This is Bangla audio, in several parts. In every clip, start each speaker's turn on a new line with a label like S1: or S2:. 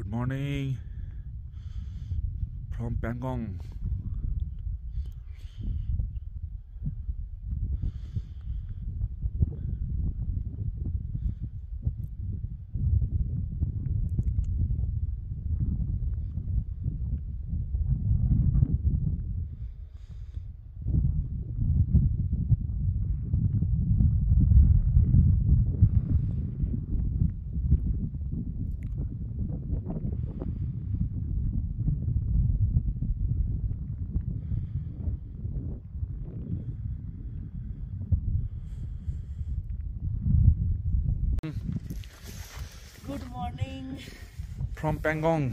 S1: Good morning from Pangong.
S2: Good morning
S1: From Pangong.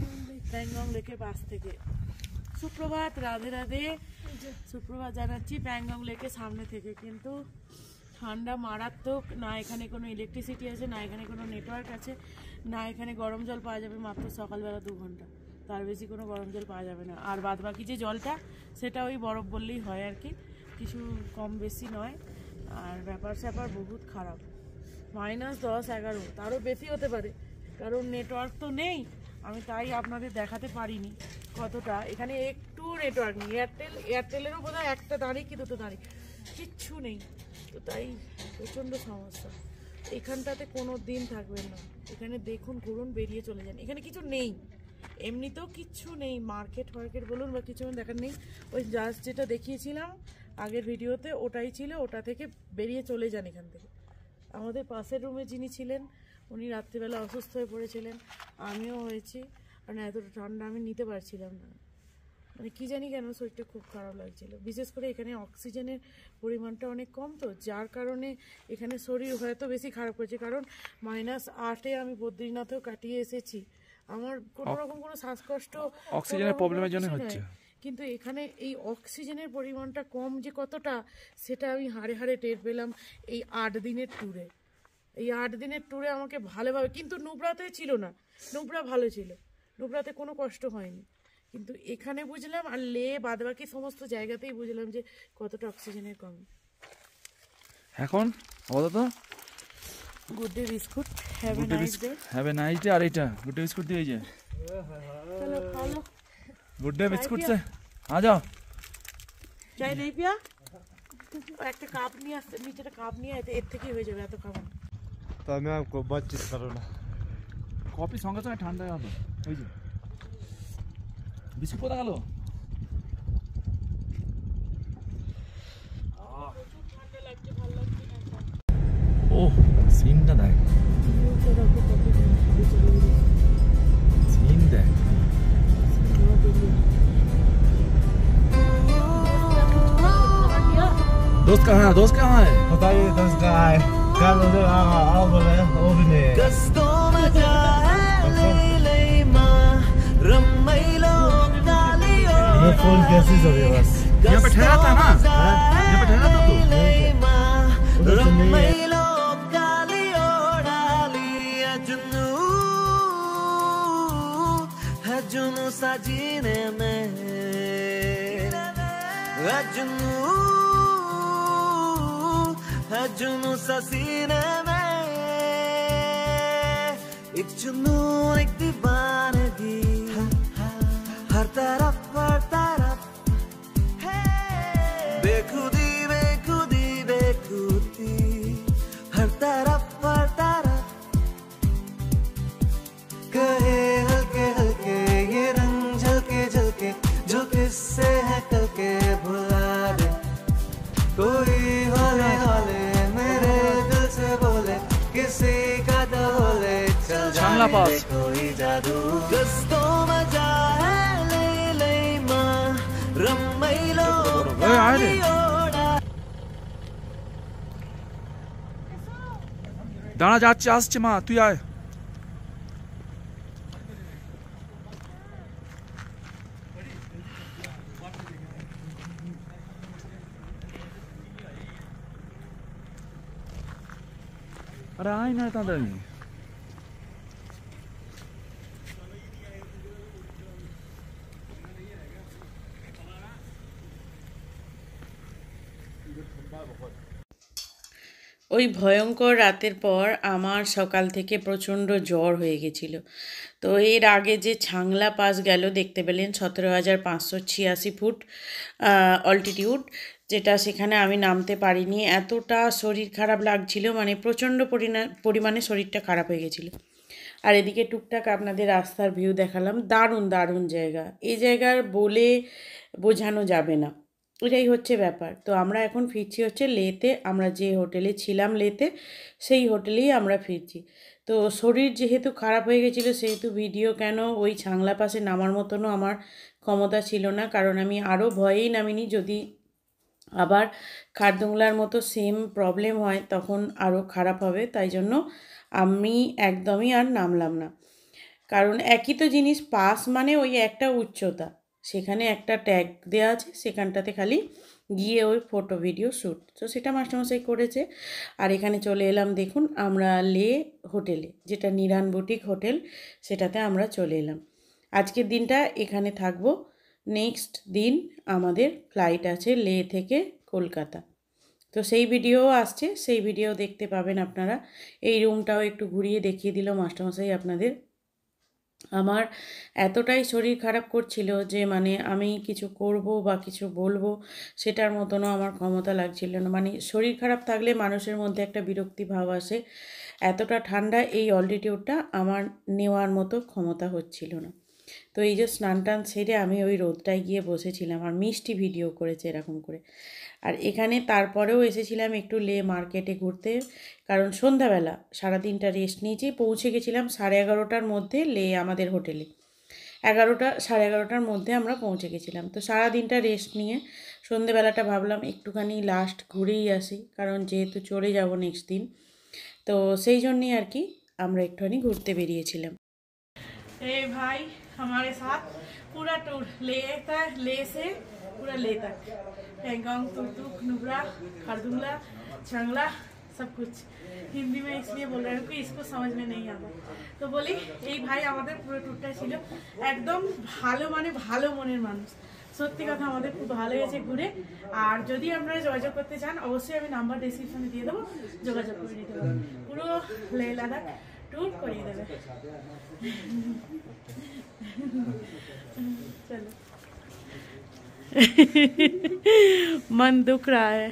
S2: Pangong লেকের পাশ থেকে সুপ্রভাত, রাধে রাধে। সুপ্রভাত জানাচ্ছি প্যাংগং লেকের সামনে থেকে। কিন্তু ঠান্ডা মারাত্মক, না এখানে কোনো ইলেকট্রিসিটি আছে, না এখানে কোনো নেটওয়ার্ক আছে, না এখানে গরম জল পাওয়া যাবে মাত্র সকালবেলা 2 ঘন্টা, তার বেশি কোনো গরম জল পাওয়া যাবে না। আর বাদ বাকি যে জলটা সেটা ওই বরফ বললেই হয় আর কি, কিছু কম বেশি নয়। আর ব্যাপার স্যাপার বহুত খারাপ, -10-11, তারও বেশি হতে পারে, কারণ নেটওয়ার্ক তো নেই। আমি তাই আপনাদের দেখাতে পারিনি কতটা এখানে একটু নেটওয়ার্ক নেই। এয়ারটেলেরও বোধহয় একটা দাঁড়িয়ে কি দুটো দাঁড়িয়ে, কিচ্ছু নেই। তো তাই প্রচণ্ড সমস্যা। এখানটাতে কোনো দিন থাকবেন না, এখানে দেখুন ঘুরুন বেরিয়ে চলে যান, এখানে কিছু নেই, এমনিতেও কিচ্ছু নেই। মার্কেট বলুন বা কিছু দেখার নেই। ওই জাস্ট যেটা দেখিয়েছিলাম আগের ভিডিওতে ওটাই ছিল, ওটা থেকে বেরিয়ে চলে যান এখান থেকে। আমাদের পাশের রুমে যিনি ছিলেন উনি রাত্রিবেলা অসুস্থ হয়ে পড়েছিলেন, আমিও হয়েছি, কারণ এতটা ঠান্ডা আমি নিতে পারছিলাম না। মানে কী জানি কেন শরীরটা খুব খারাপ লাগছিল। বিশেষ করে এখানে অক্সিজেনের পরিমাণটা অনেক কম, তো যার কারণে এখানে শরীর হয়তো বেশি খারাপ করেছে। কারণ -8-এ আমি বদ্রীনাথেও কাটিয়ে এসেছি, আমার কোনো রকম কোনো শ্বাসকষ্ট
S1: অক্সিজেনের প্রবলেমের জন্য হচ্ছে,
S2: কিন্তু এখানে এই অক্সিজেনের পরিমাণটা কম যে কতটা, সেটা আমি হাড়ে হাড়ে টের পেলাম এই 8 দিনের ট্যুরে। এই 8 দিনের ট্যুরে আমাকে ভালোভাবে, কিন্তু নুব্রাতে ছিল না, নুব্রা ভালো ছিল, নুব্রাতে কোনো কষ্ট হয়নি, কিন্তু এখানে বুঝলাম। আর বাদবাকি সমস্ত জায়গাতেই বুঝলাম যে কতটা অক্সিজেনের কম।
S1: এখন আপাতত
S2: good day biscuit, have a nice day.
S1: Have a nice day. আর এটা গুড ডে বিস্কুট দিয়ে যে
S2: চলো খাও।
S1: गुड डे बिस्कुट से आ जाओ।
S2: চাই নেই পিয়া, একটা কাপ নিয়ে আসতে, নিচে একটা কাপ নিয়ে এর থেকেই হয়ে যাবে, এত খাবার।
S3: तो मैं आपको बातचीत करो ना।
S1: কফি সঙ্গে সঙ্গে ঠান্ডা হয়ে গেল, ওই যে বিস্কুট কোথা গেল? ও সিনটা দেখ, সিন দেখ। दोस्त कहाँ है? दोस्त कहाँ है?
S3: बताइए दस गाय कल उधर आओ बोले वो भी नहीं मैं फोन कैसे चले बस
S1: यहाँ पे ठहरा था ना? यहाँ पे ठहरा था तू?
S3: उधर तो नहीं है।
S4: जुनू साजीने में जुनू ससीने में एक जुनून एक दीवानगी हर तरफ बेखुदी बेखुदी बेखुदी हर तरफ कहे हल्के हल्के ये रंग झलके झलके जो किससे है कल के भुला दे कोई हौले हौले मेरे दिल से बोले किसी का डोले चल
S1: चांगला पास।
S4: कोई जादू गस्तों मजा है ले माँ रम्मैलो
S1: দাঁড়া যাচ্ছে, আসছে মা, তুই আয়। আরে আয় না তাড়াতাড়ি।
S2: ওই ভয়ঙ্কর রাতের পর আমার সকাল থেকে প্রচণ্ড জ্বর হয়ে গেছিল। তো এর আগে যে ছাংলা পাস গেল দেখতে পেলেন 17,586 ফুট অল্টিটিউড, যেটা সেখানে আমি নামতে পারিনি। এতটা শরীর খারাপ লাগছিল, মানে প্রচণ্ড পরিমাণে শরীরটা খারাপ হয়ে গেছিলো। আর এদিকে টুকটাক আপনাদের রাস্তার ভিউ দেখালাম। দারুণ দারুণ জায়গা, এই জায়গার বলে বোঝানো যাবে না, এটাই হচ্ছে ব্যাপার। তো আমরা এখন ফিরছি হচ্ছে লেতে। আমরা যে হোটেলে ছিলাম লেতে, সেই হোটেলেই আমরা ফিরছি। তো শরীর যেহেতু খারাপ হয়ে গেছিলো, সেহেতু ভিডিও কেন ওই ছাংলা পাশে নামার মতনও আমার ক্ষমতা ছিল না, কারণ আমি আরও ভয়েই নামিনি। যদি আবার খারদুংলার মতো সেম প্রবলেম হয় তখন আরও খারাপ হবে, তাই জন্য আমি একদমই আর নামলাম না। কারণ একই তো জিনিস, পাস মানে ওই একটা উচ্চতা, সেখানে একটা ট্যাগ দেওয়া আছে, সেখানটাতে খালি গিয়ে ওই ফটো ভিডিও শ্যুট, তো সেটা মাস্টারমশাই করেছে। আর এখানে চলে এলাম, দেখুন আমরা লে হোটেলে, যেটা নিরান বুটিক হোটেল, সেটাতে আমরা চলে এলাম। আজকের দিনটা এখানে থাকবো। নেক্সট দিন আমাদের ফ্লাইট আছে লে থেকে কলকাতা। তো সেই ভিডিও আসছে, সেই ভিডিও দেখতে পাবেন আপনারা। এই রুমটাও একটু ঘুরিয়ে দেখিয়ে দিল মাস্টারমশাই আপনাদের। আমার এতটাই শরীর খারাপ করছিল যে মানে আমি কিছু করব বা কিছু বলবো সেটার মতনও আমার ক্ষমতা লাগছিল না। মানে শরীর খারাপ থাকলে মানুষের মধ্যে একটা বিরক্তি ভাব আসে। এতটা ঠান্ডা এই অল্টিটিউডটা আমার নেওয়ার মতো ক্ষমতা হচ্ছিল না। তো এই যে স্নান টান সেরে আমি ওই রোদটায় গিয়ে বসেছিলাম, আর মিষ্টি ভিডিও করেছে এরকম করে। আর এখানে তারপরেও এসেছিলাম একটু লে মার্কেটে ঘুরতে, কারণ সন্ধ্যাবেলা সারাদিনটা রেস্ট নিয়েছি। পৌঁছে গেছিলাম 11:30টার মধ্যে লে আমাদের হোটেলে। 11:30 মধ্যে আমরা পৌঁছে গেছিলাম। তো সারাদিনটা রেস্ট নিয়ে সন্ধ্যেবেলাটা ভাবলাম একটুখানি লাস্ট ঘুরেই আসি, কারণ যেহেতু চলে যাব নেক্সট দিন, তো সেই জন্যই আর কি আমরা একটুখানি ঘুরতে বেরিয়েছিলাম। ए भाई हमारे साथ पूरा टूर ले से पूरा ले तक, पैंगोंग, तुर्तुक, नुब्रा, खारदुंगला, छांगला, सब कुछ हिंदी में इसलिए बोल रहे हैं कि इसको समझ में नहीं आता। तो बोली এই ভাই আমাদের পুরো ট্যুরটা ছিল একদম ভালো, মানে ভালো মনের মানুষ। সত্যি কথা আমাদের খুব ভালো হয়েছে ঘুরে। আর যদি আপনারা যোগাযোগ করতে চান অবশ্যই আমি নাম্বার ডেসক্রিপশনে দিয়ে দেবো, যোগাযোগ করে নিতে পারবেন। পুরো লে লাদাখ टूर करिए देवे। चलो मन दुख रहा है,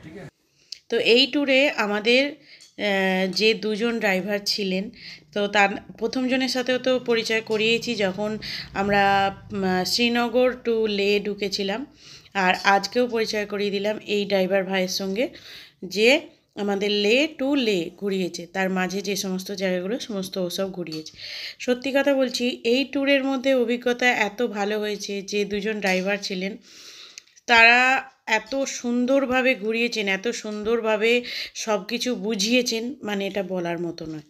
S1: ठीक है।
S2: তো এই ট্যুরে আমাদের যে দুজন ড্রাইভার ছিলেন, তো তার প্রথম জনের সাথেও তো পরিচয় করিয়েছি যখন আমরা শ্রীনগর টু লে ঢুকেছিলাম, আর আজকেও পরিচয় করিয়ে দিলাম এই ড্রাইভার ভাইয়ের সঙ্গে, যে আমাদের লে টু লে ঘুরিয়েছে। তার মাঝে যে সমস্ত জায়গাগুলো সমস্ত ওসব ঘুরিয়েছে। সত্যি কথা বলছি, এই ট্যুরের মধ্যে অভিজ্ঞতা এত ভালো হয়েছে। যে দুজন ড্রাইভার ছিলেন তারা এত সুন্দরভাবে ঘুরিয়েছেন, এত সুন্দরভাবে সব কিছু বুঝিয়েছেন, মানে এটা বলার মতো নয়।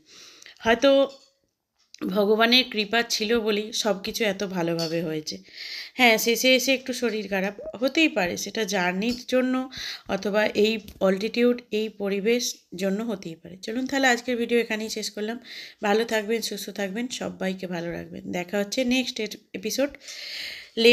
S2: হয়তো ভগবানের কৃপা ছিল বলেই সব কিছু এত ভালোভাবে হয়েছে। হ্যাঁ, শেষে এসে একটু শরীর খারাপ হতেই পারে, সেটা জার্নির জন্য অথবা এই অল্টিটিউড, এই পরিবেশ জন্য হতেই পারে। চলুন তাহলে আজকের ভিডিও এখানেই শেষ করলাম। ভালো থাকবেন, সুস্থ থাকবেন, সবাইকে ভালো রাখবেন। দেখা হচ্ছে নেক্সট এপিসোড লে